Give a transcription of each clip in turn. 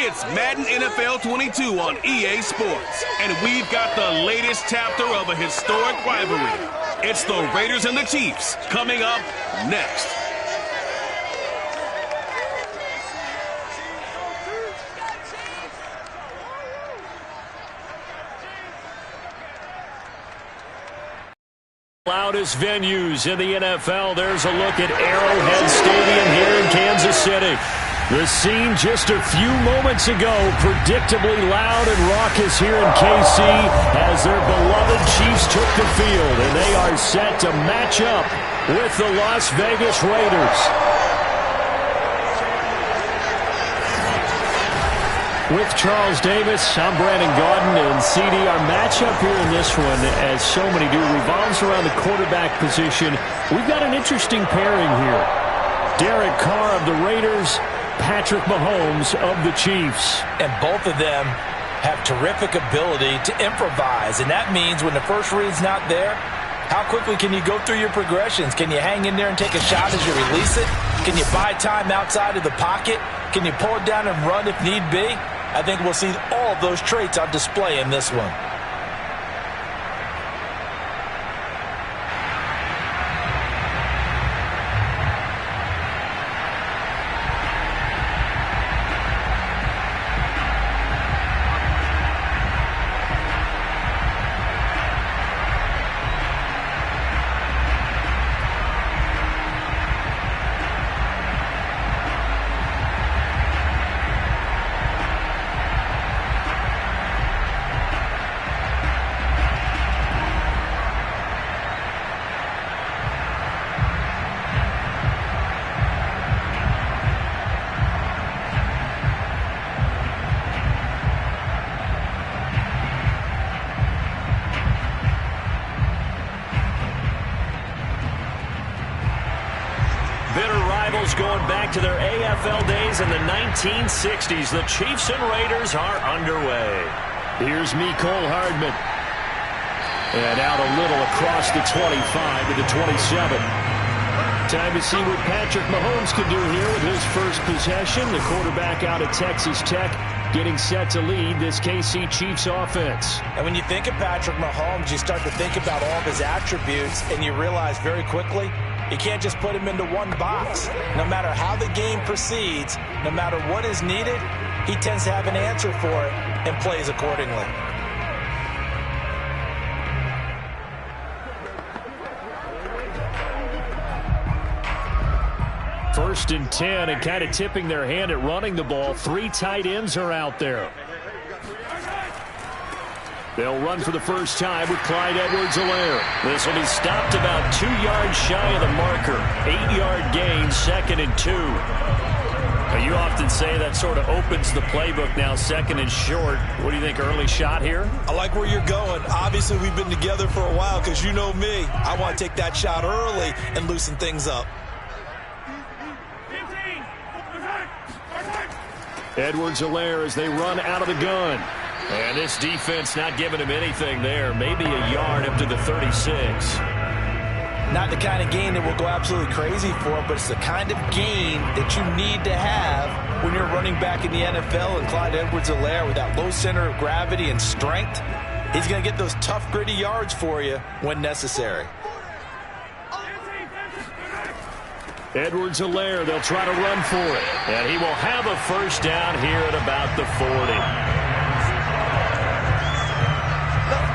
It's Madden NFL 22 on EA Sports, and we've got the latest chapter of a historic rivalry. It's the Raiders and the Chiefs coming up next. Loudest venues in the NFL. There's a look at Arrowhead Stadium here in Kansas City. The scene just a few moments ago, predictably loud and raucous here in KC as their beloved Chiefs took the field, and they are set to match up with the Las Vegas Raiders. With Charles Davis, I'm Brandon Gaudin, and CD, our matchup here in this one, as so many do, revolves around the quarterback position. We've got an interesting pairing here. Derek Carr of the Raiders, Patrick Mahomes of the Chiefs. And both of them have terrific ability to improvise, and that means when the first read's not there, how quickly can you go through your progressions? Can you hang in there and take a shot as you release it? Can you buy time outside of the pocket? Can you pull it down and run if need be? I think we'll see all of those traits on display in this one. Going back to their AFL days in the 1960s, the Chiefs and Raiders are underway. Here's Mecole Hardman. And out a little across the 25 to the 27. Time to see what Patrick Mahomes can do here with his first possession. The quarterback out of Texas Tech getting set to lead this KC Chiefs offense. And when you think of Patrick Mahomes, you start to think about all of his attributes, and you realize very quickly, you can't just put him into one box. No matter how the game proceeds, no matter what is needed, he tends to have an answer for it and plays accordingly. First and 10, and kind of tipping their hand at running the ball. Three tight ends are out there. They'll run for the first time with Clyde Edwards-Helaire. This will be stopped about 2 yards shy of the marker. 8-yard gain, 2nd and 2. Now, you often say that sort of opens the playbook now, 2nd and short. What do you think, early shot here? I like where you're going. Obviously, we've been together for a while because you know me. I want to take that shot early and loosen things up. Edwards-Helaire as they run out of the gun. And this defense not giving him anything there. Maybe a yard up to the 36. Not the kind of gain that will go absolutely crazy for, but it's the kind of gain that you need to have when you're running back in the NFL. And Clyde Edwards-Helaire, with that low center of gravity and strength, he's going to get those tough, gritty yards for you when necessary. Edwards-Helaire, they'll try to run for it. And he will have a first down here at about the 40.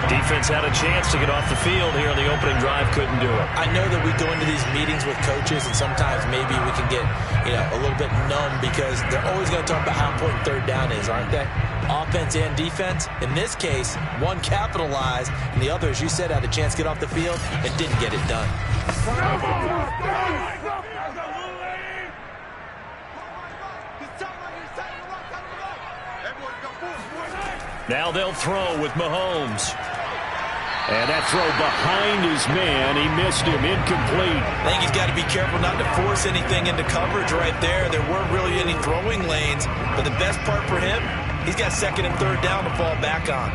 Defense had a chance to get off the field here on the opening drive, couldn't do it. I know that we go into these meetings with coaches, and sometimes maybe we can get, a little bit numb because they're always going to talk about how important third down is, aren't they? Offense and defense. In this case, one capitalized, and the other, as you said, had a chance to get off the field and didn't get it done. Now they'll throw with Mahomes. And that throw behind his man, he missed him, incomplete. I think he's got to be careful not to force anything into coverage right there. There weren't really any throwing lanes, but the best part for him, he's got 2nd and 3rd down to fall back on.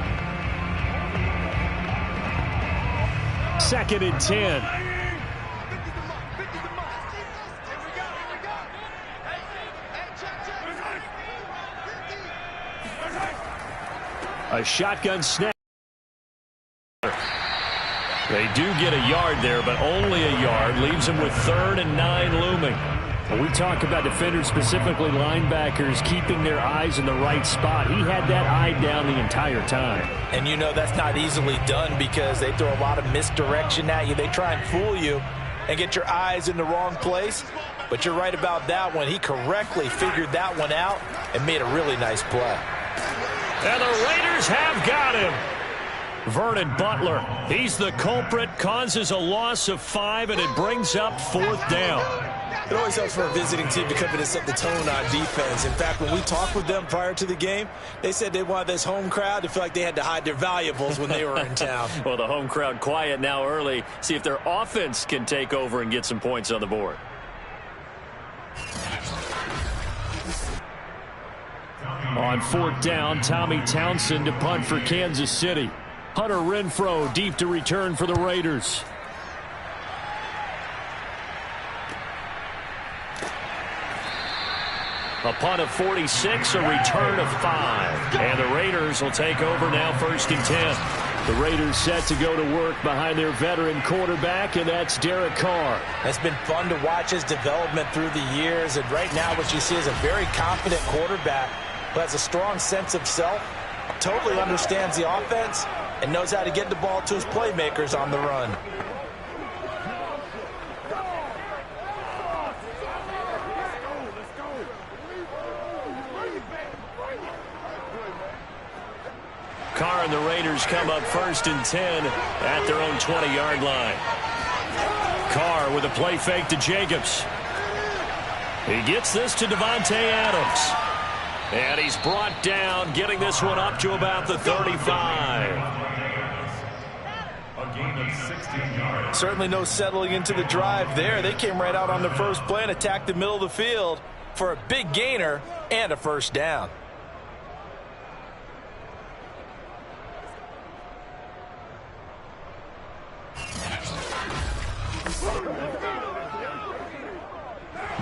2nd and 10. A shotgun snap. They do get a yard there, but only a yard. Leaves them with 3rd and 9 looming. When we talk about defenders, specifically linebackers, keeping their eyes in the right spot, he had that eye down the entire time. And you know that's not easily done because they throw a lot of misdirection at you. They try and fool you and get your eyes in the wrong place. But you're right about that one. He correctly figured that one out and made a really nice play. And the Raiders have got him. Vernon Butler, he's the culprit, causes a loss of 5, and it brings up 4th down. It always helps for a visiting team to come in and set the tone on defense. In fact, when we talked with them prior to the game, they said they wanted this home crowd to feel like they had to hide their valuables when they were in town. Well, the home crowd quiet now early. See if their offense can take over and get some points on the board. On 4th down, Tommy Townsend to punt for Kansas City. Hunter Renfrow deep to return for the Raiders. A punt of 46, a return of 5. And the Raiders will take over now 1st and 10. The Raiders set to go to work behind their veteran quarterback, and that's Derek Carr. It's been fun to watch his development through the years, and right now what you see is a very confident quarterback who has a strong sense of self, totally understands the offense, and knows how to get the ball to his playmakers on the run. Carr and the Raiders come up 1st and 10 at their own 20-yard line. Carr with a play fake to Jacobs. He gets this to Devontae Adams. And he's brought down, getting this one up to about the 35. Certainly no settling into the drive there. They came right out on the first play and attacked the middle of the field for a big gainer and a 1st down.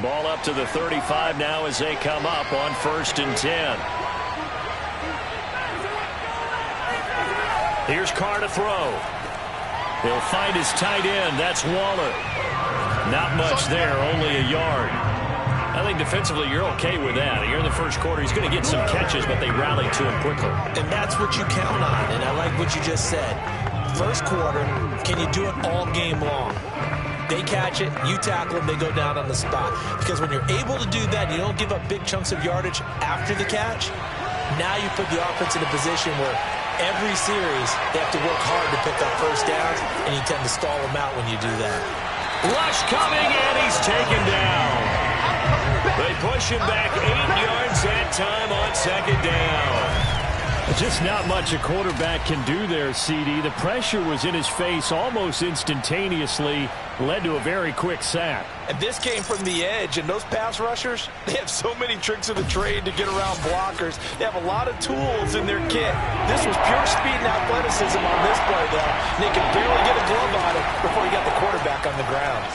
Ball up to the 35 now as they come up on 1st and 10. Here's Carr to throw. He'll find his tight end. That's Waller. Not much there, only a yard. I think defensively you're okay with that. Here in the first quarter, he's going to get some catches, but they rally to him quickly. And that's what you count on, and I like what you just said. First quarter, can you do it all game long? They catch it, you tackle them, they go down on the spot. Because when you're able to do that, you don't give up big chunks of yardage after the catch. Now you put the offense in a position where every series they have to work hard to pick up 1st downs, and you tend to stall them out when you do that. Rush coming, and he's taken down. They push him back 8 yards that time on 2nd down. Just not much a quarterback can do there, CD. The pressure was in his face almost instantaneously, led to a very quick sack. And this came from the edge, and those pass rushers, they have so many tricks of the trade to get around blockers. They have a lot of tools in their kit. This was pure speed and athleticism on this play, though. And they could barely get a glove on it before he got the quarterback on the ground.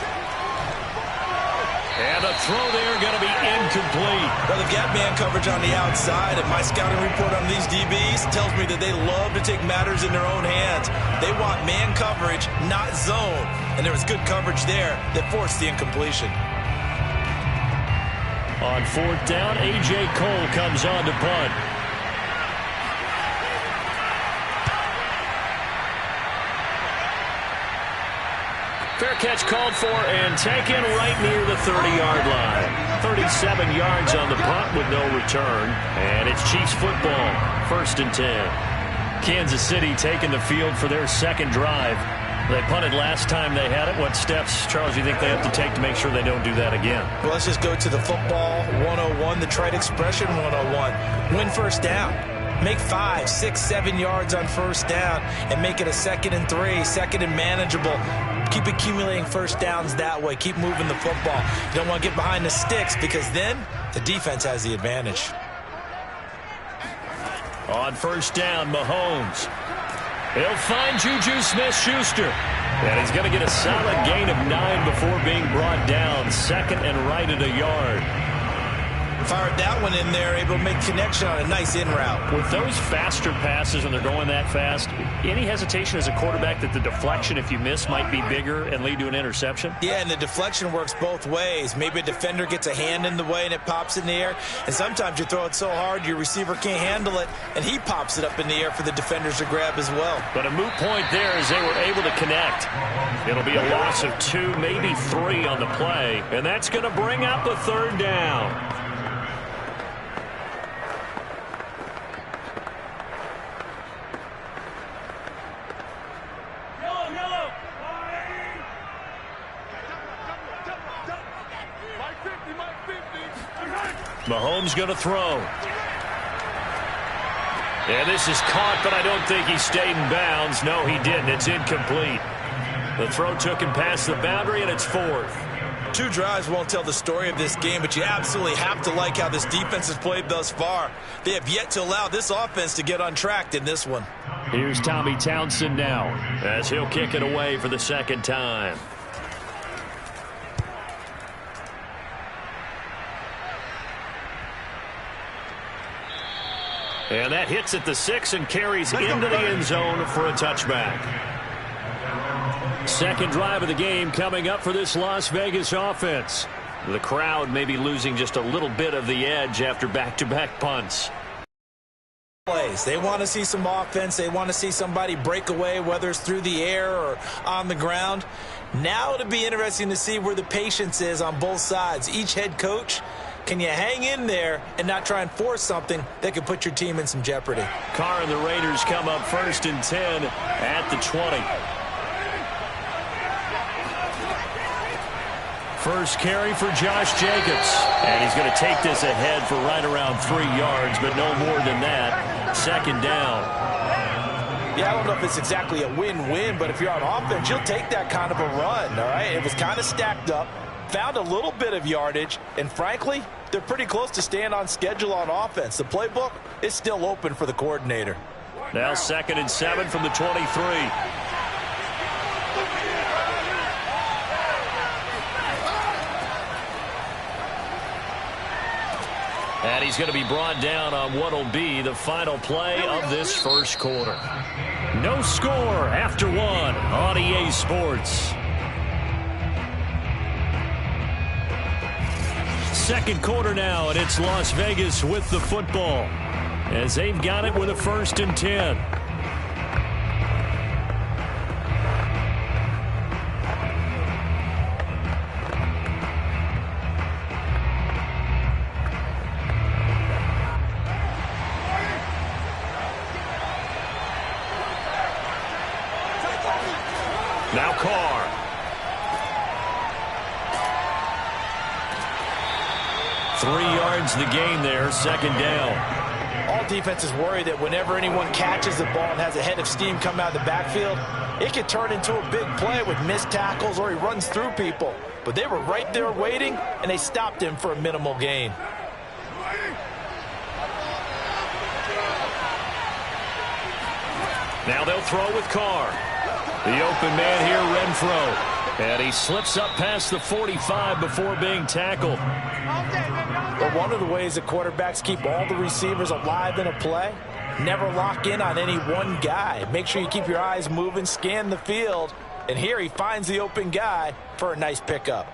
And the throw there going to be incomplete. Well, the gap man coverage on the outside, and my scouting report on these DBs tells me that they love to take matters in their own hands. They want man coverage, not zone. And there was good coverage there that forced the incompletion. On 4th down, A.J. Cole comes on to punt. Fair catch called for and taken right near the 30-yard line. 37 yards on the punt with no return. And it's Chiefs football, 1st and 10. Kansas City taking the field for their 2nd drive. They punted last time they had it. What steps, Charles, do you think they have to take to make sure they don't do that again? Well, let's just go to the football 101, the trite expression 101. Win 1st down. Make 5, 6, 7 yards on 1st down and make it a 2nd and 3, 2nd and manageable. Keep accumulating 1st downs that way. Keep moving the football. You don't want to get behind the sticks because then the defense has the advantage. On 1st down, Mahomes. He'll find Juju Smith-Schuster. And he's going to get a solid gain of 9 before being brought down. 2nd and right at a yard. Fired that one in there, able to make connection on a nice in route. With those faster passes when they're going that fast, any hesitation as a quarterback that the deflection, if you miss, might be bigger and lead to an interception? Yeah, and the deflection works both ways. Maybe a defender gets a hand in the way and it pops in the air, and sometimes you throw it so hard your receiver can't handle it, and he pops it up in the air for the defenders to grab as well. But a moot point there as they were able to connect. It'll be a loss of 2, maybe 3 on the play, and that's going to bring up a 3rd down. Mahomes going to throw. And this is caught, but I don't think he stayed in bounds. No, he didn't. It's incomplete. The throw took him past the boundary, and it's 4th. 2 drives won't tell the story of this game, but you absolutely have to like how this defense has played thus far. They have yet to allow this offense to get untracked in this one. Here's Tommy Townsend now as he'll kick it away for the 2nd time. And that hits at the 6 and carries into the end zone for a touchback. 2nd drive of the game coming up for this Las Vegas offense. The crowd may be losing just a little bit of the edge after back-to-back punts. They want to see some offense. They want to see somebody break away, whether it's through the air or on the ground. Now it'll be interesting to see where the patience is on both sides. Each head coach, can you hang in there and not try and force something that could put your team in some jeopardy? Carr and the Raiders come up 1st and 10 at the 20. First carry for Josh Jacobs. And he's going to take this ahead for right around 3 yards, but no more than that. 2nd down. Yeah, I don't know if it's exactly a win-win, but if you're on offense, you'll take that kind of a run, all right? It was kind of stacked up, found a little bit of yardage, and frankly, they're pretty close to staying on schedule on offense. The playbook is still open for the coordinator. Now 2nd and 7 from the 23. And he's going to be brought down on what will be the final play of this 1st quarter. No score after 1 on EA Sports. 2nd quarter now, and it's Las Vegas with the football as they've got it with a 1st and 10. Now Carr. Three yards the gain there, 2nd down. All defenses worry that whenever anyone catches the ball and has a head of steam come out of the backfield, it could turn into a big play with missed tackles or he runs through people. But they were right there waiting, and they stopped him for a minimal gain. Now they'll throw with Carr. The open man here, Renfro. And he slips up past the 45 before being tackled. But one of the ways that quarterbacks keep all the receivers alive in a play, never lock in on any one guy. Make sure you keep your eyes moving, scan the field. And here he finds the open guy for a nice pickup.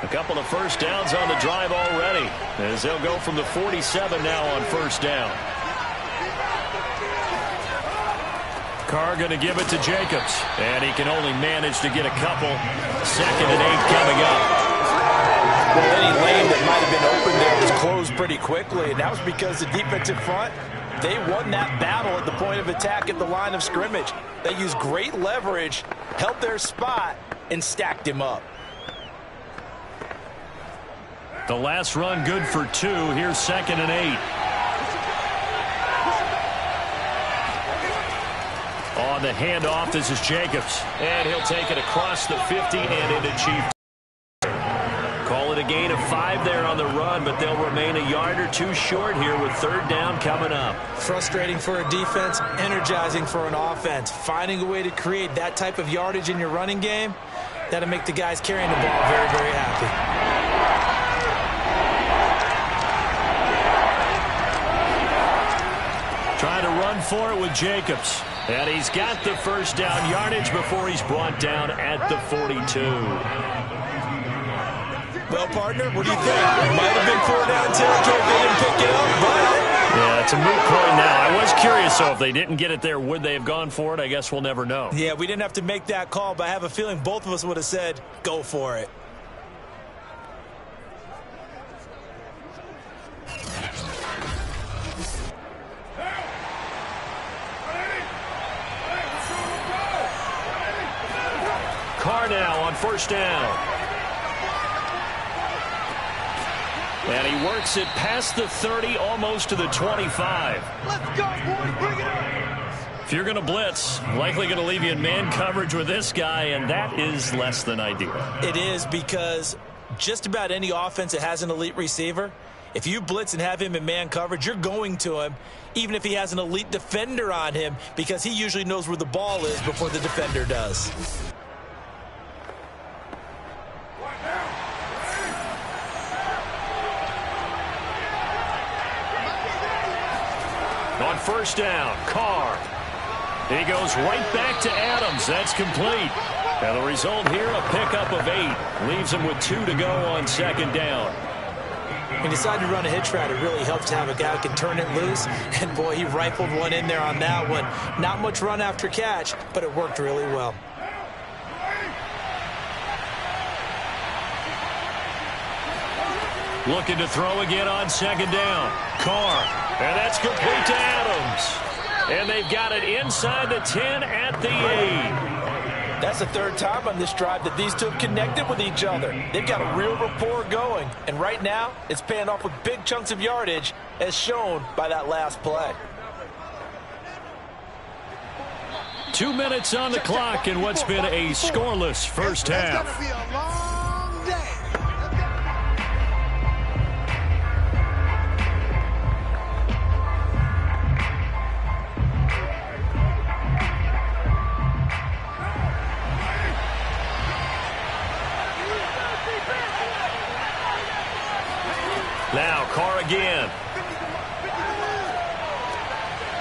A couple of first downs on the drive already, as they'll go from the 47 now on 1st down. Carr going to give it to Jacobs, and he can only manage to get a couple. 2nd and 8 coming up. Well, any lane that might have been open there was closed pretty quickly, and that was because the defensive front, they won that battle at the point of attack at the line of scrimmage. They used great leverage, held their spot, and stacked him up. The last run good for 2. Here's 2nd and 8. On the handoff, this is Jacobs. And he'll take it across the 50 and into Chief. Call it a gain of 5 there on the run, but they'll remain a yard or 2 short here with 3rd down coming up. Frustrating for a defense, energizing for an offense. Finding a way to create that type of yardage in your running game, that'll make the guys carrying the ball very, very happy. Trying to run for it with Jacobs. And he's got the 1st down yardage before he's brought down at the 42. Well, partner, what do you think? It might have been 4 down territory if they didn't pick it up, but... Yeah, it's a moot point now. I was curious, so if they didn't get it there, would they have gone for it? I guess we'll never know. Yeah, we didn't have to make that call, but I have a feeling both of us would have said, go for it. Carr now on 1st down. And he works it past the 30, almost to the 25. Let's go, boys. Bring it up. If you're going to blitz, likely going to leave you in man coverage with this guy, and that is less than ideal. It is, because just about any offense that has an elite receiver, if you blitz and have him in man coverage, you're going to him, even if he has an elite defender on him, because he usually knows where the ball is before the defender does. On 1st down, Carr. He goes right back to Adams. That's complete. And the result here, a pickup of 8. Leaves him with 2 to go on 2nd down. When you decide to run a hitch route, it really helps to have a guy who can turn it loose. And, boy, he rifled one in there on that one. Not much run after catch, but it worked really well. Looking to throw again on 2nd down. Carr. And that's complete to Adams. And they've got it inside the 10 at the 8. That's the 3rd time on this drive that these two have connected with each other. They've got a real rapport going. And right now, it's paying off with big chunks of yardage, as shown by that last play. 2 minutes on the clock in what's been a scoreless first half. It's going to be a long day. Now Carr again.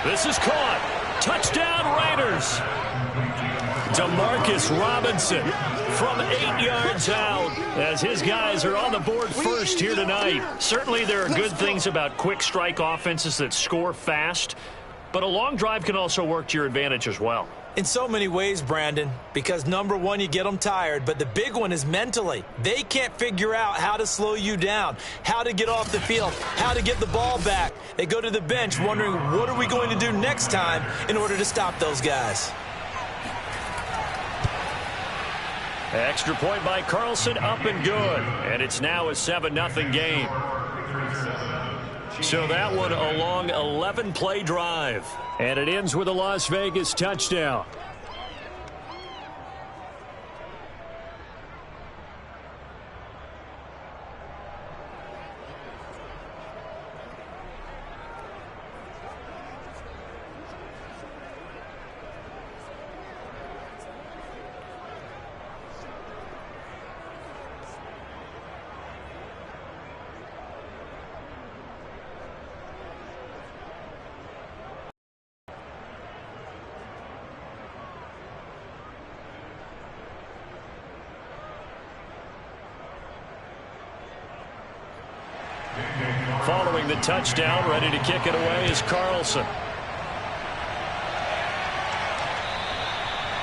This is caught. Touchdown Raiders. Demarcus Robinson from 8 yards out as his guys are on the board first here tonight. Certainly there are good things about quick strike offenses that score fast, but a long drive can also work to your advantage as well. In so many ways, Brandon, because number one, you get them tired, but the big one is mentally. They can't figure out how to slow you down, how to get off the field, how to get the ball back. They go to the bench wondering, what are we going to do next time in order to stop those guys? Extra point by Carlson, up and good. And it's now a 7-0 game. So that one a long 11-play drive. And it ends with a Las Vegas touchdown. Following the touchdown, ready to kick it away is Carlson.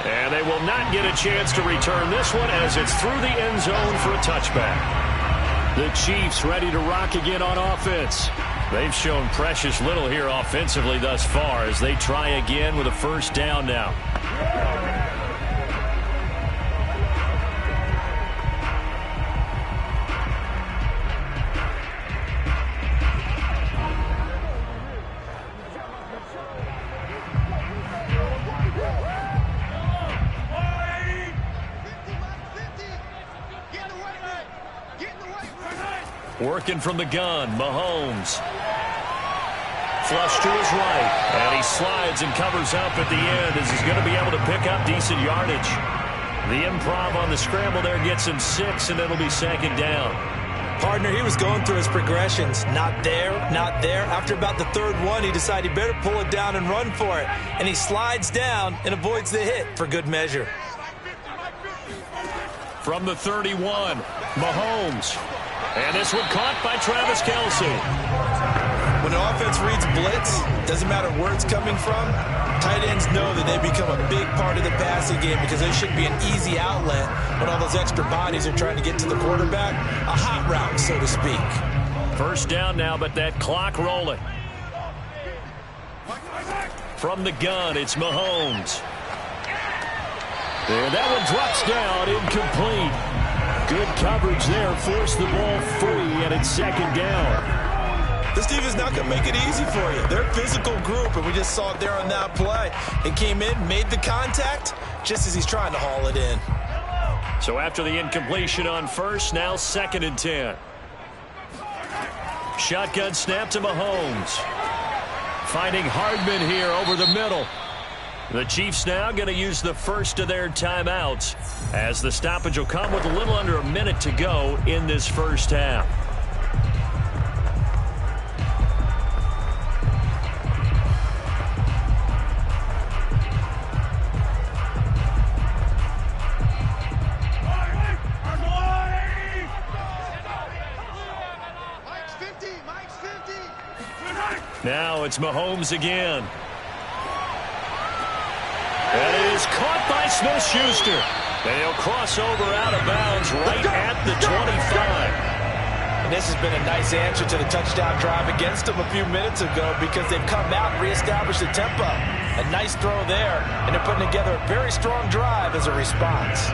And they will not get a chance to return this one as it's through the end zone for a touchback. The Chiefs ready to rock again on offense. They've shown precious little here offensively thus far as they try again with a first down now. Working from the gun, Mahomes. Flush to his right, and he slides and covers up at the end as he's going to be able to pick up decent yardage. The improv on the scramble there gets him 6, and it'll be second down. Partner, he was going through his progressions. Not there, not there. After about the third one, he decided he better pull it down and run for it. And he slides down and avoids the hit for good measure. From the 31, Mahomes. And this one caught by Travis Kelce. When an offense reads blitz, doesn't matter where it's coming from, tight ends know that they become a big part of the passing game because they should be an easy outlet when all those extra bodies are trying to get to the quarterback. A hot route, so to speak. First down now, but that clock rolling. From the gun, it's Mahomes. And that one drops down, incomplete. Good coverage there, forced the ball free, and it's second down. This defense is not going to make it easy for you. They're a physical group, and we just saw it there on that play. It came in, made the contact, just as he's trying to haul it in. So after the incompletion on first, now 2nd and 10. Shotgun snap to Mahomes. Finding Hardman here over the middle. The Chiefs now going to use the first of their timeouts as the stoppage will come with a little under a minute to go in this first half. Now it's Mahomes again. That is caught by Smith-Schuster. And he'll cross over out of bounds right at the 25. And this has been a nice answer to the touchdown drive against them a few minutes ago because they've come out and reestablished the tempo. A nice throw there, and they're putting together a very strong drive as a response.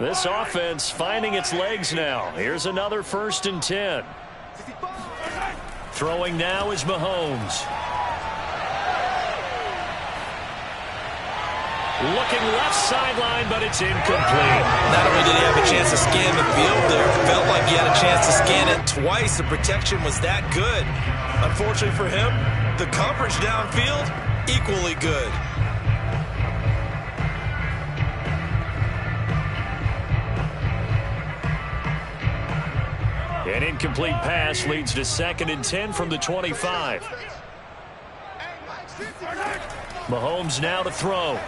This offense finding its legs now. Here's another 1st and 10. Throwing now is Mahomes. Looking left sideline, but it's incomplete. Not only did he have a chance to scan the field there, it felt like he had a chance to scan it twice. The protection was that good. Unfortunately for him, the coverage downfield, equally good. An incomplete pass leads to 2nd and 10 from the 25. Mahomes now to throw.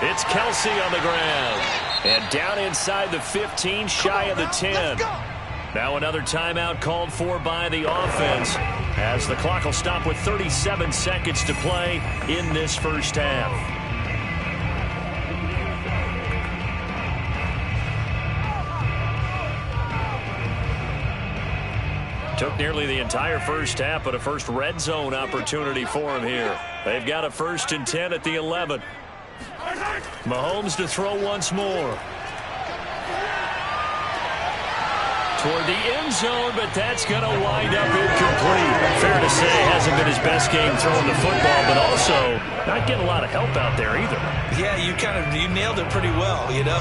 It's Kelce on the ground. And down inside the 15, shy of the 10. Now another timeout called for by the offense as the clock will stop with 37 seconds to play in this first half. Took nearly the entire first half, but a first red zone opportunity for him here. They've got a 1st and 10 at the 11. Mahomes to throw once more. Toward the end zone, but that's going to wind up incomplete. Fair to say, hasn't been his best game throwing the football, but also not getting a lot of help out there either. Yeah, you nailed it pretty well, you know.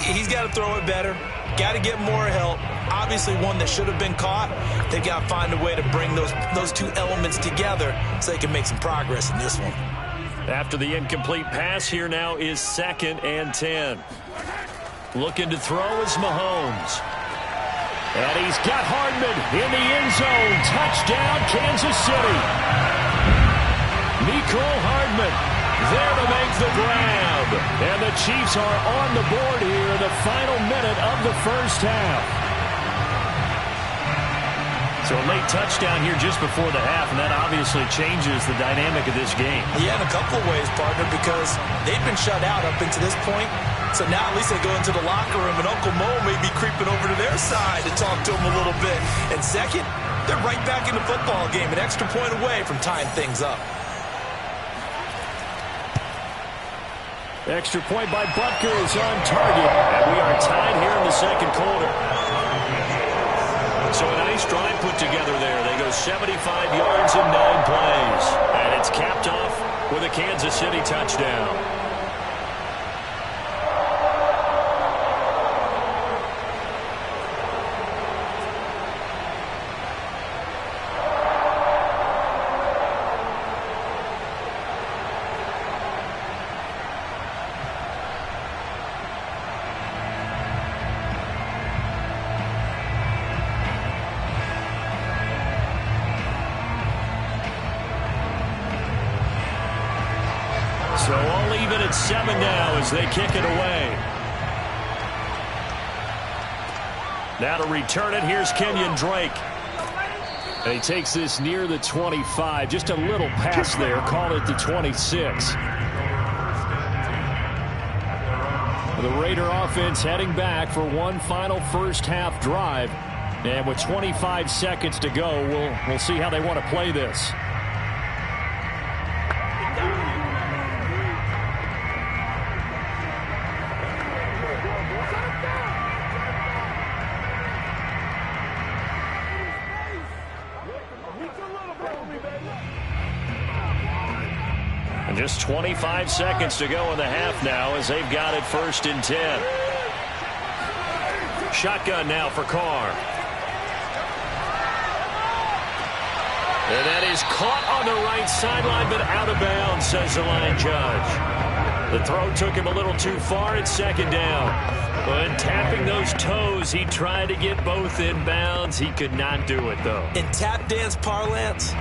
He's got to throw it better. Got to get more help. Obviously one that should have been caught. They've got to find a way to bring those two elements together so they can make some progress in this one. After the incomplete pass, here now is 2nd and 10. Looking to throw is Mahomes. And he's got Hardman in the end zone. Touchdown, Kansas City. Mecole Hardman there to make the grab. And the Chiefs are on the board here in the final minute of the first half. So a late touchdown here just before the half, and that obviously changes the dynamic of this game. Yeah, in a couple of ways, partner, because they've been shut out up into this point. So now at least they go into the locker room, and Uncle Mo may be creeping over to their side to talk to him a little bit. And second, they're right back in the football game, an extra point away from tying things up. Extra point by Butker is on target, and we are tied here in the second quarter. So a nice drive put together there. They go 75 yards in 9 plays. And it's capped off with a Kansas City touchdown. So all even at 7 now as they kick it away. Now to return it, here's Kenyon Drake. And he takes this near the 25. Just a little pass there. Call it the 26. The Raider offense heading back for one final first half drive. And with 25 seconds to go, we'll see how they want to play this. And just 25 seconds to go in the half now as they've got it 1st and 10. Shotgun now for Carr. And that is caught on the right sideline, but out of bounds, says the line judge. The throw took him a little too far at 2nd down. When tapping those toes, he tried to get both in bounds. He could not do it, though. In tap dance parlance,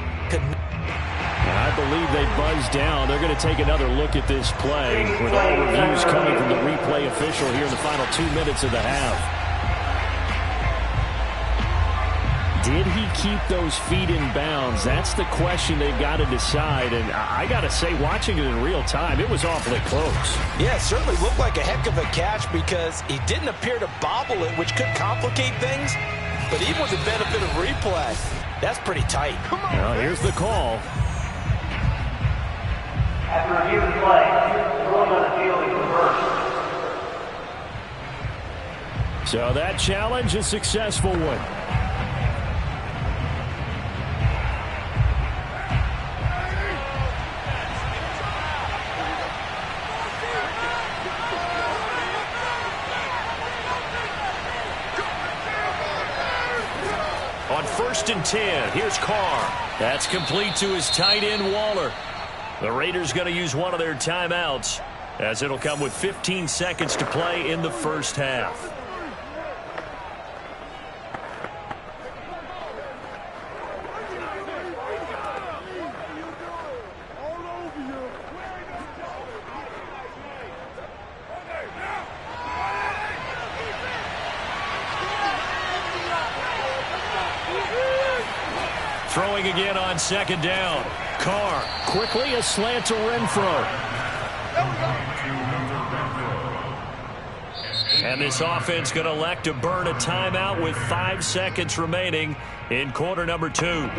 I believe they buzzed down. They're going to take another look at this play with all reviews coming from the replay official here in the final 2 minutes of the half. Did he keep those feet in bounds? That's the question they've got to decide. And I got to say, watching it in real time, it was awfully close. Yeah, it certainly looked like a heck of a catch because he didn't appear to bobble it, which could complicate things. But even with the benefit of replay, that's pretty tight. Well, here's the call. After review of play, the ruling on the field is reversed. So that challenge, a successful one. On 1st and 10, here's Carr. That's complete to his tight end, Waller. The Raiders going to use one of their timeouts as it'll come with 15 seconds to play in the first half. Throwing again on 2nd down. Carr quickly a slant to Renfro. And this offense going to elect to burn a timeout with 5 seconds remaining in quarter number 2.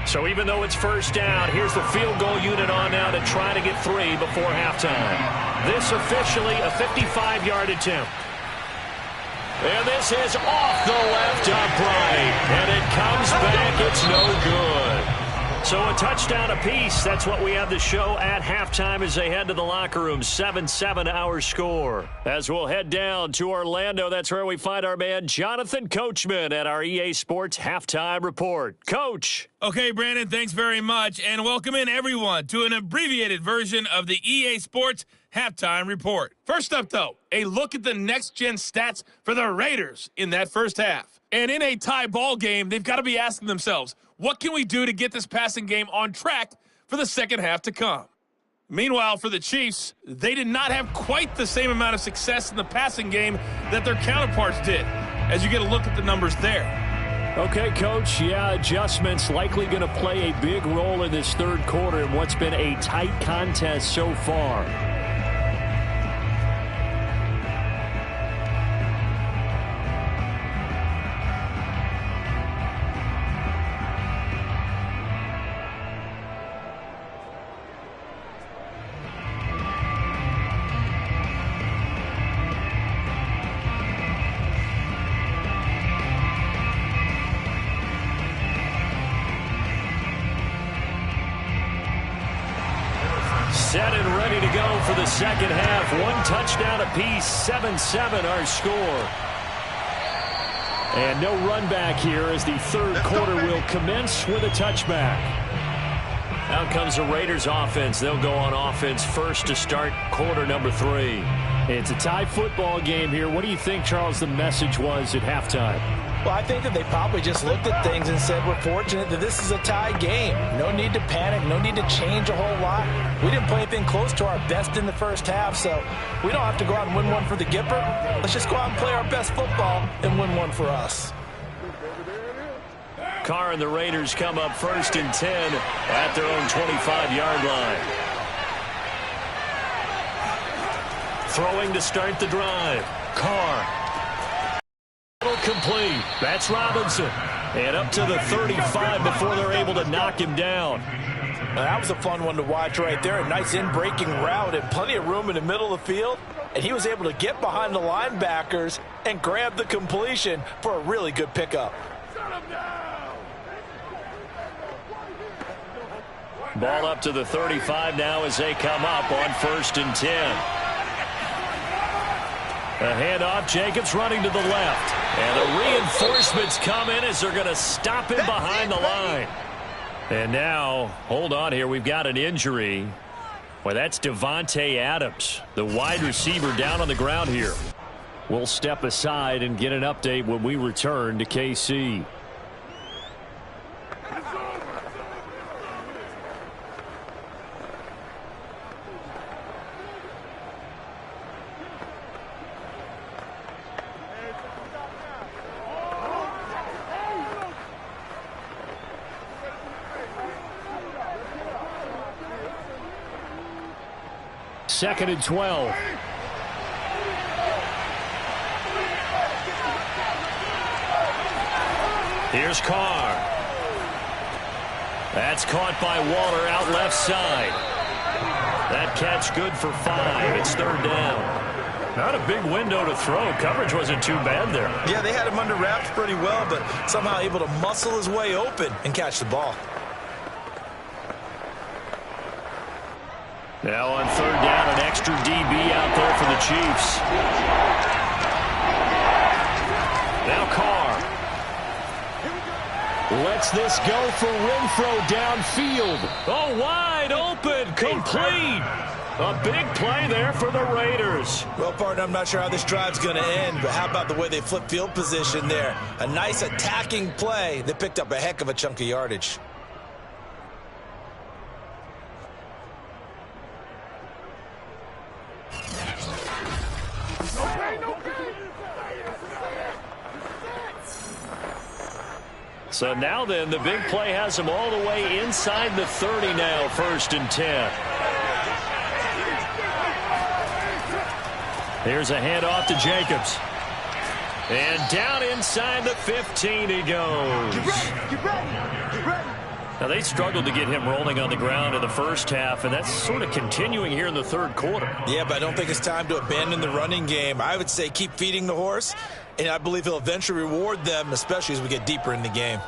So even though it's 1st down, here's the field goal unit on now to try to get 3 before halftime. This officially a 55-yard attempt. And this is off the left upright. And it comes back. It's no good. So a touchdown apiece. That's what we have to show at halftime as they head to the locker room. 7-7 our score. As we'll head down to Orlando, that's where we find our man Jonathan Coachman at our EA Sports Halftime Report. Coach. Okay, Brandon, thanks very much. And welcome in, everyone, to an abbreviated version of the EA Sports Halftime Report. First up, though, a look at the next-gen stats for the Raiders in that first half. And in a tie ball game, they've got to be asking themselves, what can we do to get this passing game on track for the second half to come? Meanwhile, for the Chiefs, they did not have quite the same amount of success in the passing game that their counterparts did, as you get a look at the numbers there. Okay, Coach, yeah, adjustments likely going to play a big role in this third quarter in what's been a tight contest so far. to go for the second half. One touchdown apiece, 7-7 our score. And no run back here as the third quarter will commence with a touchback. Out comes the Raiders offense. They'll go on offense first to start quarter number 3. It's a tie football game here. What do you think, Charles, the message was at halftime? Well, I think that they probably just looked at things and said, we're fortunate that this is a tie game. No need to panic. No need to change a whole lot. We didn't play anything close to our best in the first half, so we don't have to go out and win one for the Gipper. Let's just go out and play our best football and win one for us. Carr and the Raiders come up 1st and 10 at their own 25-yard line. Throwing to start the drive. Carr. Complete. That's Robinson. And up to the 35 before they're able to knock him down. Now, that was a fun one to watch right there. A nice in-breaking route and plenty of room in the middle of the field. And he was able to get behind the linebackers and grab the completion for a really good pickup. Ball up to the 35 now as they come up on 1st and 10. A handoff, Jacobs running to the left. And the reinforcements come in as they're going to stop him behind the line. And now, hold on here, we've got an injury. Well, that's Devontae Adams, the wide receiver down on the ground here. We'll step aside and get an update when we return to KC. Second and 12. Here's Carr. That's caught by Waller out left side. That catch good for 5. It's 3rd down. Not a big window to throw. Coverage wasn't too bad there. Yeah, they had him under wraps pretty well, but somehow able to muscle his way open and catch the ball. Now on 3rd down, an extra DB out there for the Chiefs. Now Carr. Lets this go for Renfro downfield. Oh, wide open, complete. A big play there for the Raiders. Well, partner, I'm not sure how this drive's going to end, but how about the way they flip field position there? A nice attacking play that picked up a heck of a chunk of yardage. So now then, the big play has them all the way inside the 30 now, 1st and 10. Here's a handoff to Jacobs. And down inside the 15 he goes. Get ready. Now, they struggled to get him rolling on the ground in the first half, and that's sort of continuing here in the 3rd quarter. Yeah, but I don't think it's time to abandon the running game. I would say keep feeding the horse, and I believe he'll eventually reward them, especially as we get deeper in the game.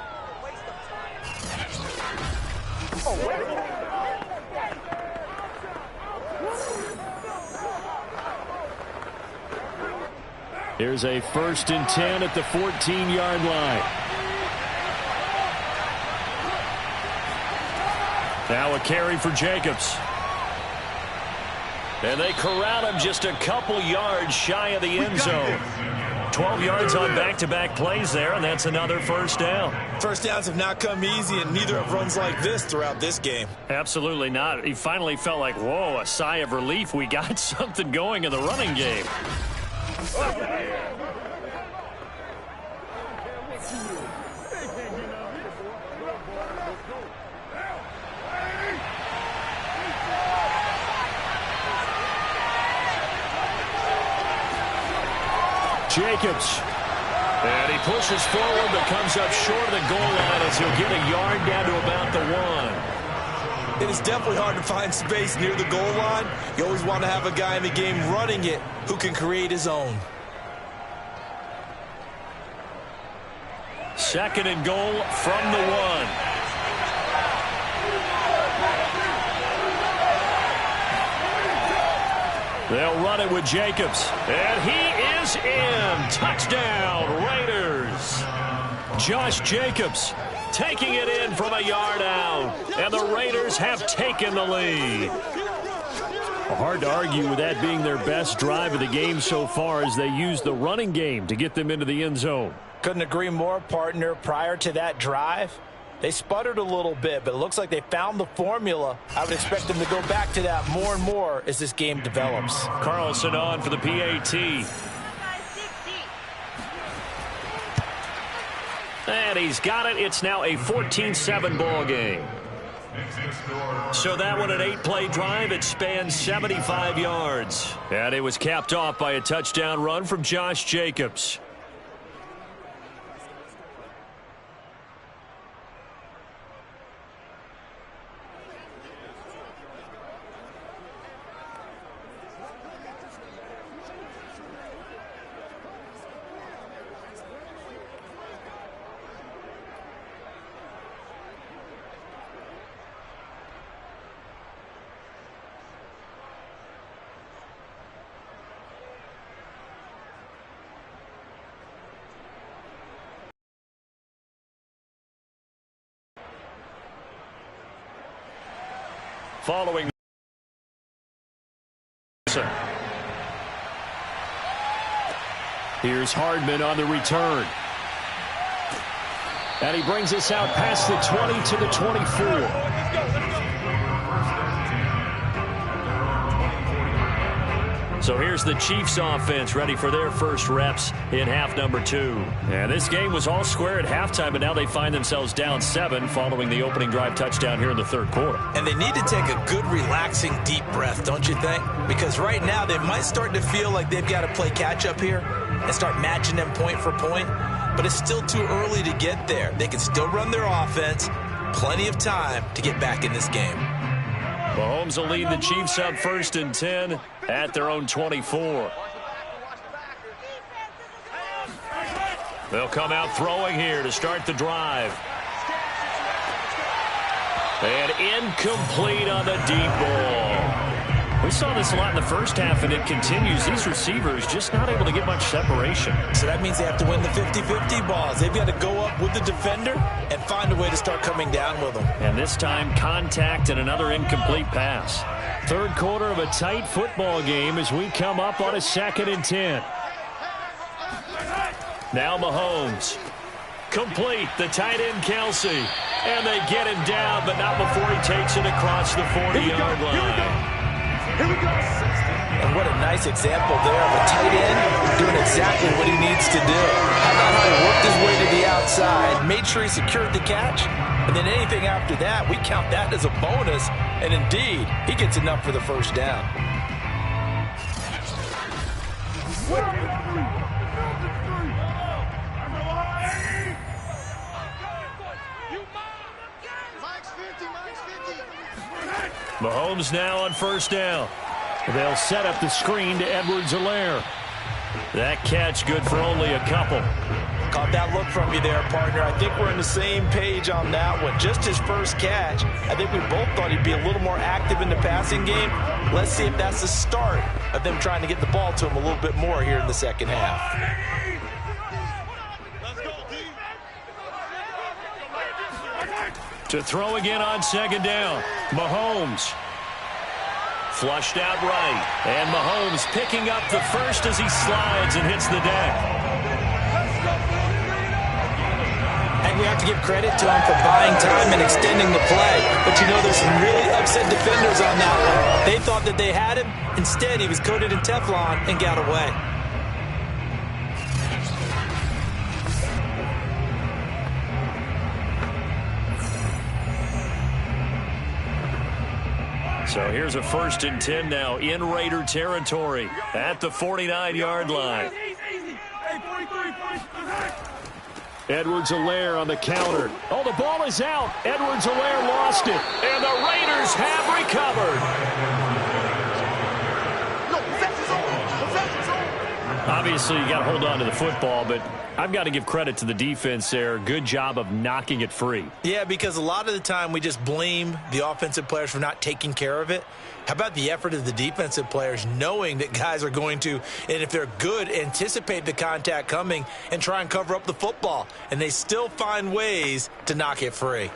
Here's a 1st and 10 at the 14-yard line. Now a carry for Jacobs. And they corral him just a couple yards shy of the end zone. 12 yards on back-to-back plays there, and that's another 1st down. First downs have not come easy, and neither have runs like this throughout this game. Absolutely not. He finally felt like, whoa, a sigh of relief. We got something going in the running game. Jacobs. And he pushes forward but comes up short of the goal line as he'll get a yard down to about the 1. It is definitely hard to find space near the goal line. You always want to have a guy in the game running it who can create his own. 2nd and goal from the 1. They'll run it with Jacobs. And he is in. Touchdown, Raiders. Josh Jacobs taking it in from a yard out. And the Raiders have taken the lead. Hard to argue with that being their best drive of the game so far as they use the running game to get them into the end zone. Couldn't agree more, partner. Prior to that drive, they sputtered a little bit, but it looks like they found the formula. I would expect them to go back to that more and more as this game develops. Carlson on for the PAT. And he's got it. It's now a 14-7 ball game. So that one, an 8-play drive. It spans 75 yards. And it was capped off by a touchdown run from Josh Jacobs. Following. Here's Hardman on the return. And he brings us out past the 20 to the 24. So here's the Chiefs offense ready for their first reps in half number 2. And this game was all square at halftime, but now they find themselves down 7 following the opening drive touchdown here in the third quarter. And they need to take a good, relaxing, deep breath, don't you think? Because right now they might start to feel like they've got to play catch-up here and start matching them point for point. But it's still too early to get there. They can still run their offense. Plenty of time to get back in this game. Mahomes will lead the Chiefs up 1st and 10 at their own 24. They'll come out throwing here to start the drive. And incomplete on the deep ball. We saw this a lot in the first half, and it continues. These receivers just not able to get much separation. So that means they have to win the 50-50 balls. They've got to go up with the defender and find a way to start coming down with them. And this time, contact and another incomplete pass. Third quarter of a tight football game as we come up on a 2nd and 10. Now Mahomes. Complete, the tight end Kelsey. And they get him down, but not before he takes it across the 40-yard line. Here we go. And what a nice example there of a tight end doing exactly what he needs to do. How about how he worked his way to the outside, made sure he secured the catch, and then anything after that, we count that as a bonus. And indeed, he gets enough for the first down. Mahomes now on 1st down. They'll set up the screen to Edwards-Helaire. That catch good for only a couple. Caught that look from you there, partner. I think we're on the same page on that one. Just his first catch. I think we both thought he'd be a little more active in the passing game. Let's see if that's the start of them trying to get the ball to him a little bit more here in the second half. To throw again on 2nd down. Mahomes. Flushed out right. And Mahomes picking up the first as he slides and hits the deck. And we have to give credit to him for buying time and extending the play. But you know, there's some really upset defenders on that one. They thought that they had him. Instead, he was coated in Teflon and got away. So here's a 1st and 10 now in Raider territory at the 49-yard line. Edwards-Helaire on the counter. Oh, the ball is out. Edwards-Helaire lost it. And the Raiders have recovered. Obviously, you got to hold on to the football, but I've got to give credit to the defense there. Good job of knocking it free. Yeah, because a lot of the time we just blame the offensive players for not taking care of it. How about the effort of the defensive players knowing that guys are going to, and if they're good, anticipate the contact coming and try and cover up the football. And they still find ways to knock it free.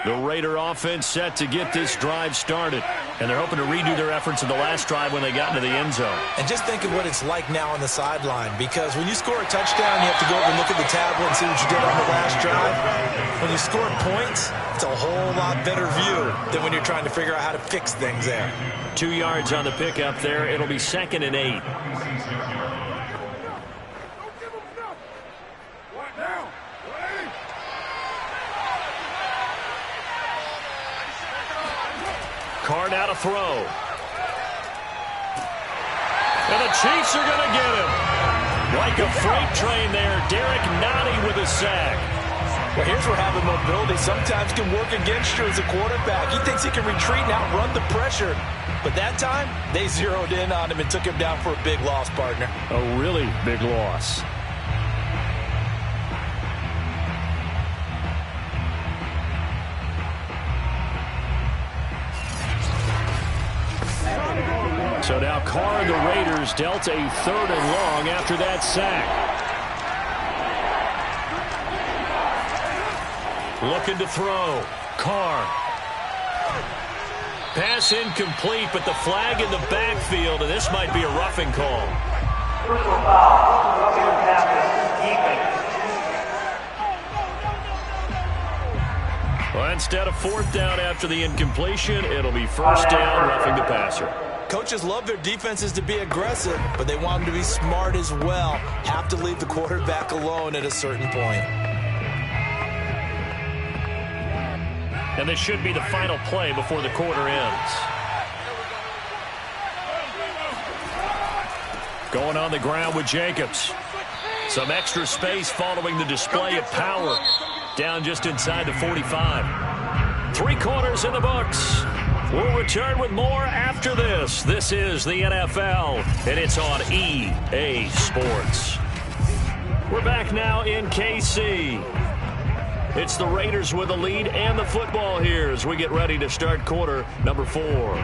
The Raider offense set to get this drive started. And they're hoping to redo their efforts in the last drive when they got into the end zone. And just think of what it's like now on the sideline, because when you score a touchdown, you have to go over and look at the tablet and see what you did on the last drive. When you score points, it's a whole lot better view than when you're trying to figure out how to fix things there. 2 yards on the pickup there. It'll be 2nd and 8. Card out a throw. And the Chiefs are going to get him. Like a freight train there, Derek Nottie with a sack. Well, here's where having mobility sometimes can work against you as a quarterback. He thinks he can retreat and outrun the pressure. But that time, they zeroed in on him and took him down for a big loss, partner. A really big loss. So now Carr and the Raiders dealt a 3rd and long after that sack. Looking to throw. Carr. Pass incomplete, but the flag in the backfield, and this might be a roughing call. Personal foul. Roughing the pass. Defense. Well, instead of 4th down after the incompletion, it'll be 1st down, roughing the passer. Coaches love their defenses to be aggressive, but they want them to be smart as well. Have to leave the quarterback alone at a certain point. And this should be the final play before the quarter ends. Going on the ground with Jacobs. Some extra space following the display of power. Down just inside the 45. 3 quarters in the books. We'll return with more after this. This is the NFL, and it's on EA Sports. We're back now in KC. It's the Raiders with the lead and the football here as we get ready to start quarter number 4.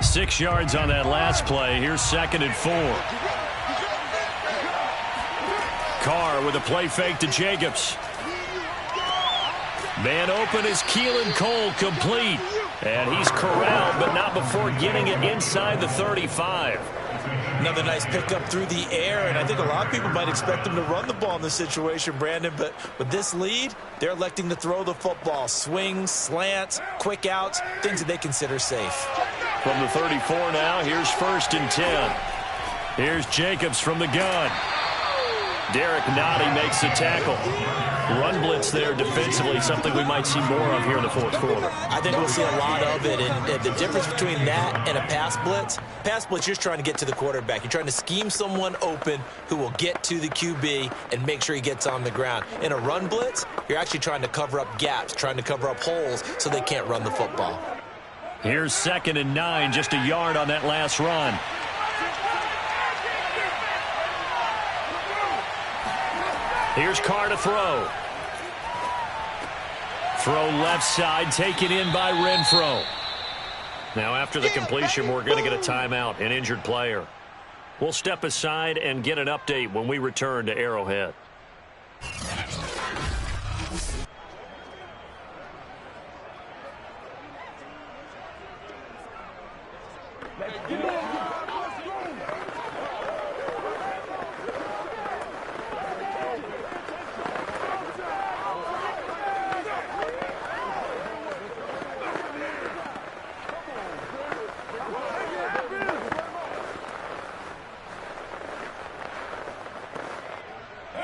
Six yards on that last play. Here's 2nd and 4. Carr with a play fake to Jacobs. Man open is Keelan Cole, complete. And he's corralled, but not before getting it inside the 35. Another nice pickup through the air, and I think a lot of people might expect them to run the ball in this situation, Brandon, but with this lead, they're electing to throw the football. Swings, slants, quick outs, things that they consider safe. From the 34 now, here's 1st and 10. Here's Jacobs from the gun. Derek Nottie makes the tackle. Run blitz there defensively, something we might see more of here in the 4th quarter. I think we'll see a lot of it, and the difference between that and a pass blitz, you're just trying to get to the quarterback. You're trying to scheme someone open who will get to the QB and make sure he gets on the ground. In a run blitz, you're actually trying to cover up gaps, trying to cover up holes so they can't run the football. Here's 2nd and 9, just a yard on that last run. Here's Carr to throw. Throw left side, taken in by Renfro. Now after the completion, we're going to get a timeout, an injured player. We'll step aside and get an update when we return to Arrowhead.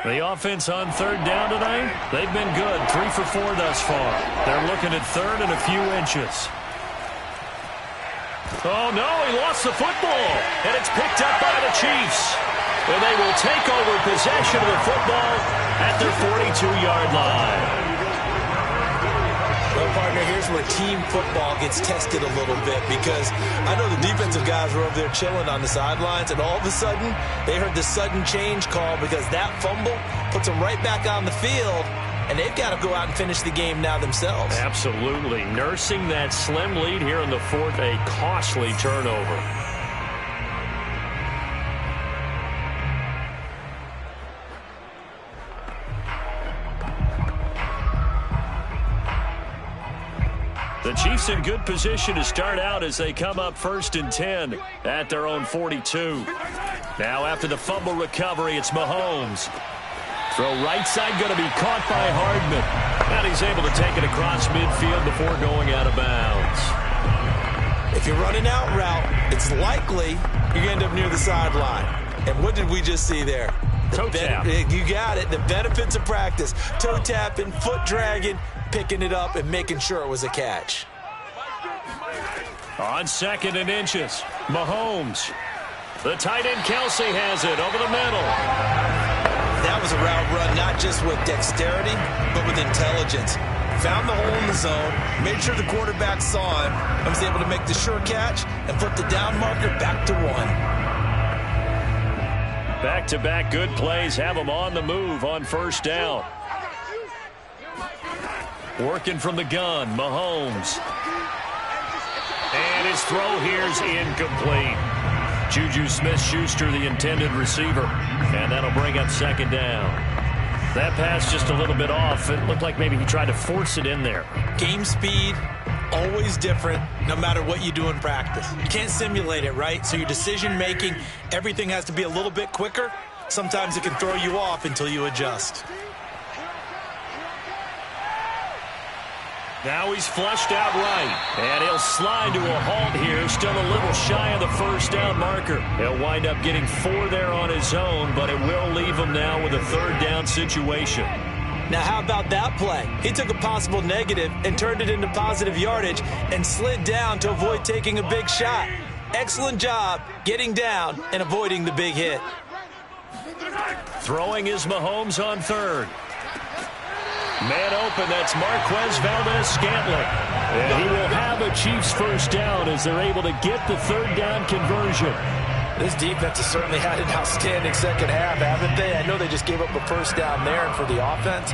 The offense on 3rd down tonight, they've been good. 3 for 4 thus far. They're looking at 3rd and a few inches. Oh, no, he lost the football. And it's picked up by the Chiefs. And they will take over possession of the football at their 42-yard line. Well, partner, here's where team football gets tested a little bit, because I know the defensive guys were over there chilling on the sidelines, and all of a sudden, they heard the sudden change call because that fumble puts them right back on the field, and they've got to go out and finish the game now themselves. Absolutely. Nursing that slim lead here in the fourth, a costly turnover. The Chiefs in good position to start out as they come up 1st and 10 at their own 42. Now after the fumble recovery, it's Mahomes. Throw right side going to be caught by Hardman. And he's able to take it across midfield before going out of bounds. If you're running out route, it's likely you're going to end up near the sideline. And what did we just see there? Toe tap. You got it. The benefits of practice. Toe tapping, foot dragging, picking it up and making sure it was a catch. On 2nd and inches, Mahomes. The tight end Kelsey has it over the middle. That was a route run, not just with dexterity, but with intelligence. Found the hole in the zone, made sure the quarterback saw him, and was able to make the sure catch and put the down marker back to 1. Back-to-back good plays have them on the move on 1st down. Working from the gun, Mahomes. And his throw here's incomplete. Juju Smith-Schuster, the intended receiver. And that'll bring up 2nd down. That pass just a little bit off. It looked like maybe he tried to force it in there. Game speed, always different, no matter what you do in practice. You can't simulate it, right? So your decision-making, everything has to be a little bit quicker. Sometimes it can throw you off until you adjust. Now he's flushed out right, and he'll slide to a halt here, still a little shy of the 1st down marker. He'll wind up getting 4 there on his own, but it will leave him now with a 3rd down situation. Now how about that play? He took a possible negative and turned it into positive yardage and slid down to avoid taking a big shot. Excellent job getting down and avoiding the big hit. Throwing is Mahomes on 3rd. Man open, that's Marquez Valdez-Scantling. And he will have a Chiefs 1st down as they're able to get the 3rd down conversion. This defense has certainly had an outstanding second half, haven't they? I know they just gave up a 1st down there, and for the offense,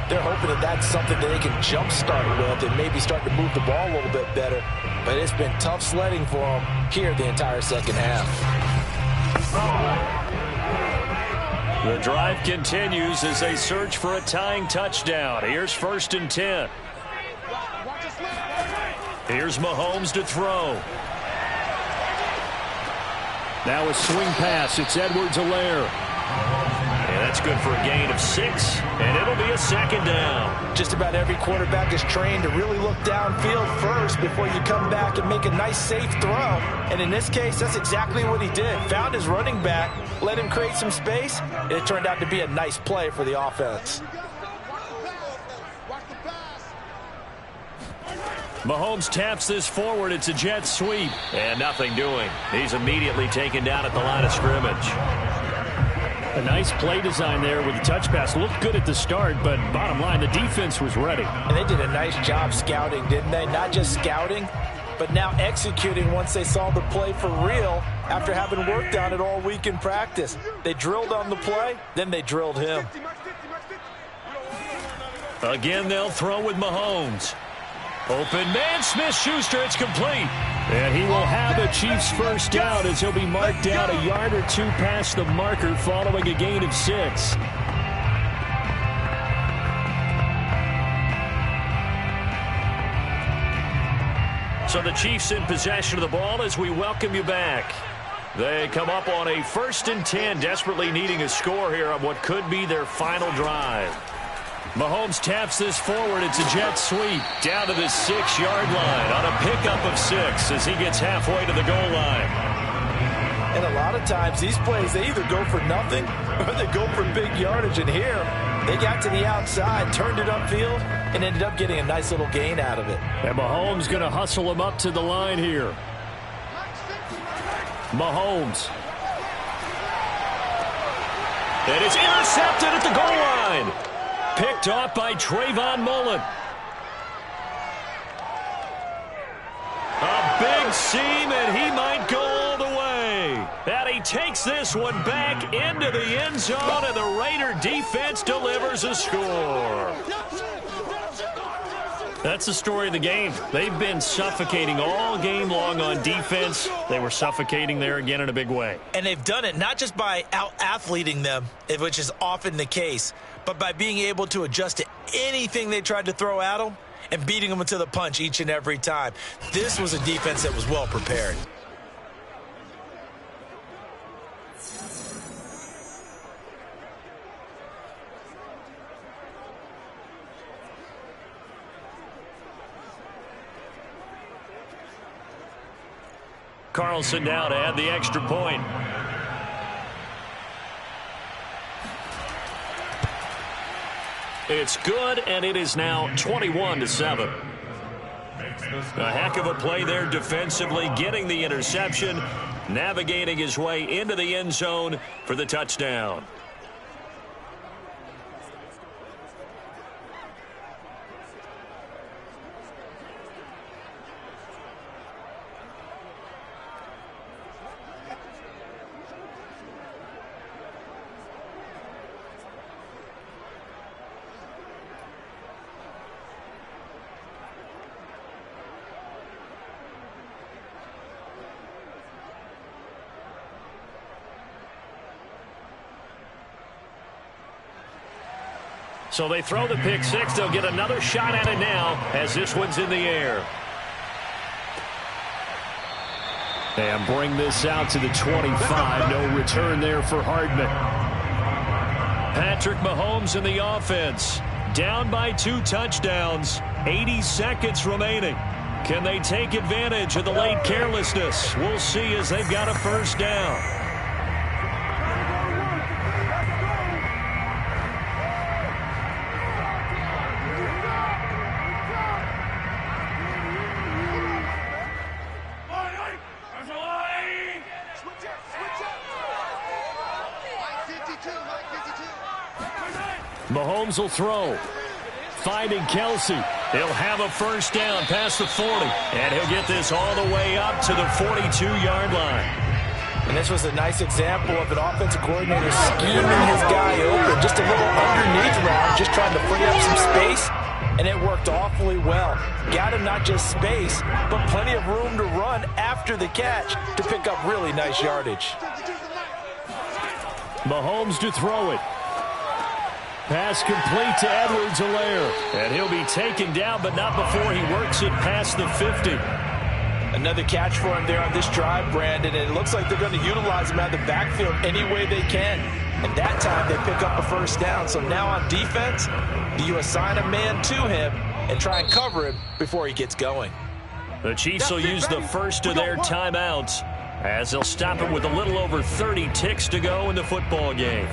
they're hoping that that's something that they can jumpstart with and maybe start to move the ball a little bit better. But it's been tough sledding for them here the entire second half. The drive continues as they search for a tying touchdown. Here's 1st and 10. Here's Mahomes to throw. Now a swing pass. It's Edwards-Helaire. And that's good for a gain of 6, and it'll be a 2nd down. Just about every quarterback is trained to really look downfield first before you come back and make a nice, safe throw. And in this case, that's exactly what he did. Found his running back, let him create some space, and it turned out to be a nice play for the offense. Mahomes taps this forward. It's a jet sweep. And nothing doing. He's immediately taken down at the line of scrimmage. A nice play design there with the touch pass. Looked good at the start, but bottom line, the defense was ready. And they did a nice job scouting, didn't they? Not just scouting, but now executing once they saw the play for real after having worked on it all week in practice. They drilled on the play, then they drilled him. Again, they'll throw with Mahomes. Open man, Smith-Schuster, it's complete. And he will have a Chiefs 1st down as he'll be marked down a yard or 2 past the marker following a gain of 6. So the Chiefs in possession of the ball as we welcome you back. They come up on a 1st and 10, desperately needing a score here on what could be their final drive. Mahomes taps this forward. It's a jet sweep down to the 6-yard line on a pickup of 6 as he gets halfway to the goal line. And a lot of times these plays, they either go for nothing or they go for big yardage. And here, they got to the outside, turned it upfield, and ended up getting a nice little gain out of it. And Mahomes going to hustle him up to the line here. Mahomes. And it's intercepted at the goal line. Picked off by Trayvon Mullen. A big seam, and he might go all the way. And he takes this one back into the end zone, and the Raider defense delivers a score. That's the story of the game. They've been suffocating all game long on defense. They were suffocating there again in a big way. And they've done it not just by out-athleting them, which is often the case, but by being able to adjust to anything they tried to throw at them and beating them to the punch each and every time. This was a defense that was well prepared. Carlson now to add the extra point. It's good, and it is now 21-7. A heck of a play there defensively, getting the interception, navigating his way into the end zone for the touchdown. So they throw the pick six. They'll get another shot at it now as this one's in the air. And bring this out to the 25. No return there for Hardman. Patrick Mahomes in the offense. Down by 2 touchdowns. 80 seconds remaining. Can they take advantage of the late carelessness? We'll see as they've got a first down. Mahomes will throw. Finding Kelsey. He'll have a first down past the 40. And he'll get this all the way up to the 42-yard line. And this was a nice example of an offensive coordinator scheming his guy open. Just a little underneath route, just trying to free up some space. And it worked awfully well. Got him not just space, but plenty of room to run after the catch to pick up really nice yardage. Mahomes to throw it. Pass complete to Edwards-Helaire. And he'll be taken down, but not before he works it past the 50. Another catch for him there on this drive, Brandon. And it looks like they're going to utilize him out of the backfield any way they can. And that time they pick up a first down. So now on defense, do you assign a man to him and try and cover him before he gets going? The Chiefs will use the first of their timeouts as they'll stop it with a little over 30 ticks to go in the football game.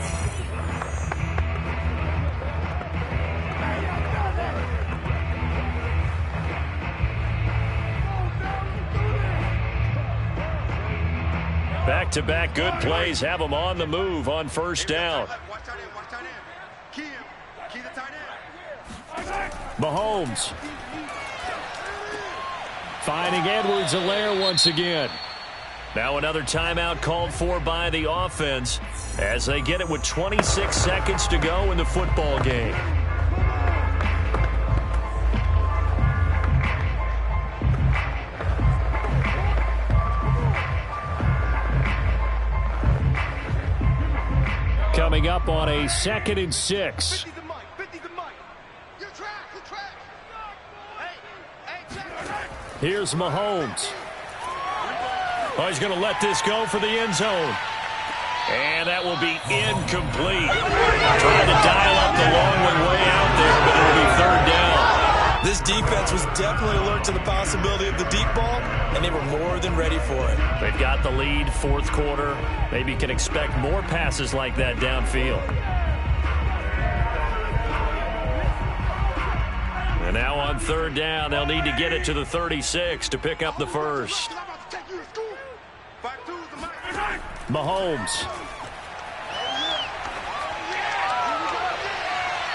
Back-to-back good plays have them on the move on first down. Mahomes. Finding Edwards-Helaire once again. Now another timeout called for by the offense as they get it with 26 seconds to go in the football game. Coming up on a 2nd and 6. Here's Mahomes. Oh, he's going to let this go for the end zone. And that will be incomplete. Trying to dial up the long one way out there, but it'll be 3rd down. This defense was definitely alert to the possibility of the deep ball, and they were more than ready for it. They've got the lead, 4th quarter. Maybe can expect more passes like that downfield. And now on 3rd down, they'll need to get it to the 36 to pick up the first. Mahomes.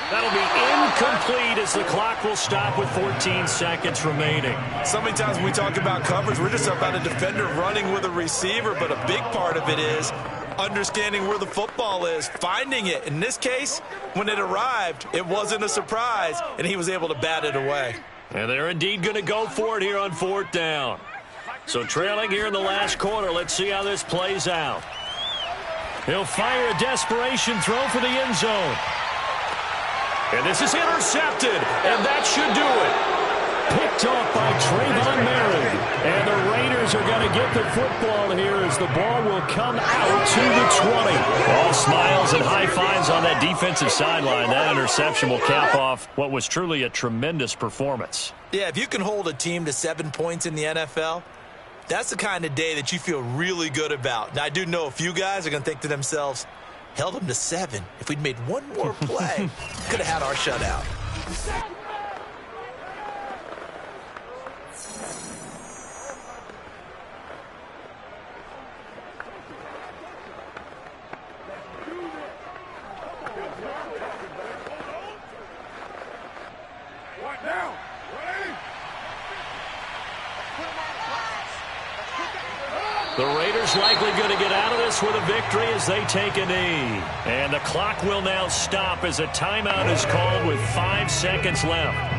That'll be incomplete as the clock will stop with 14 seconds remaining. So many times when we talk about coverage, we're just about a defender running with a receiver, but a big part of it is understanding where the football is, finding it. In this case, when it arrived, it wasn't a surprise, and he was able to bat it away. And they're indeed going to go for it here on 4th down. So trailing here in the last quarter, let's see how this plays out. He'll fire a desperation throw for the end zone. And this is intercepted, and that should do it. Picked off by Trayvon Merritt. And the Raiders are going to get the football here as the ball will come out to the 20. All smiles and high fives on that defensive sideline. That interception will cap off what was truly a tremendous performance. Yeah, if you can hold a team to 7 points in the NFL, that's the kind of day that you feel really good about. Now, I do know a few guys are going to think to themselves, held them to 7. If we'd made one more play, could have had our shutout. The Raiders likely going to get out of this with a victory as they take a knee. And the clock will now stop as a timeout is called with 5 seconds left.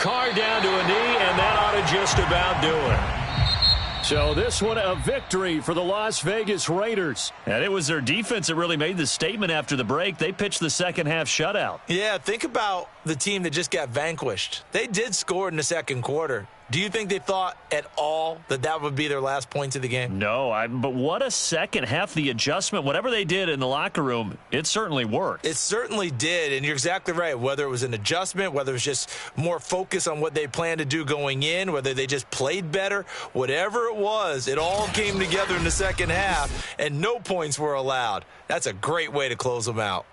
Carr down to a knee, and that ought to just about do it. So this one a victory for the Las Vegas Raiders. And it was their defense that really made the statement after the break. They pitched the second half shutout. Yeah, think about the team that just got vanquished. They did score in the second quarter. Do you think they thought at all that that would be their last points of the game? No, but what a second half. The adjustment, whatever they did in the locker room, it certainly worked. It certainly did, and you're exactly right. Whether it was an adjustment, whether it was just more focus on what they planned to do going in, whether they just played better, whatever it was, it all came together in the second half, and no points were allowed. That's a great way to close them out.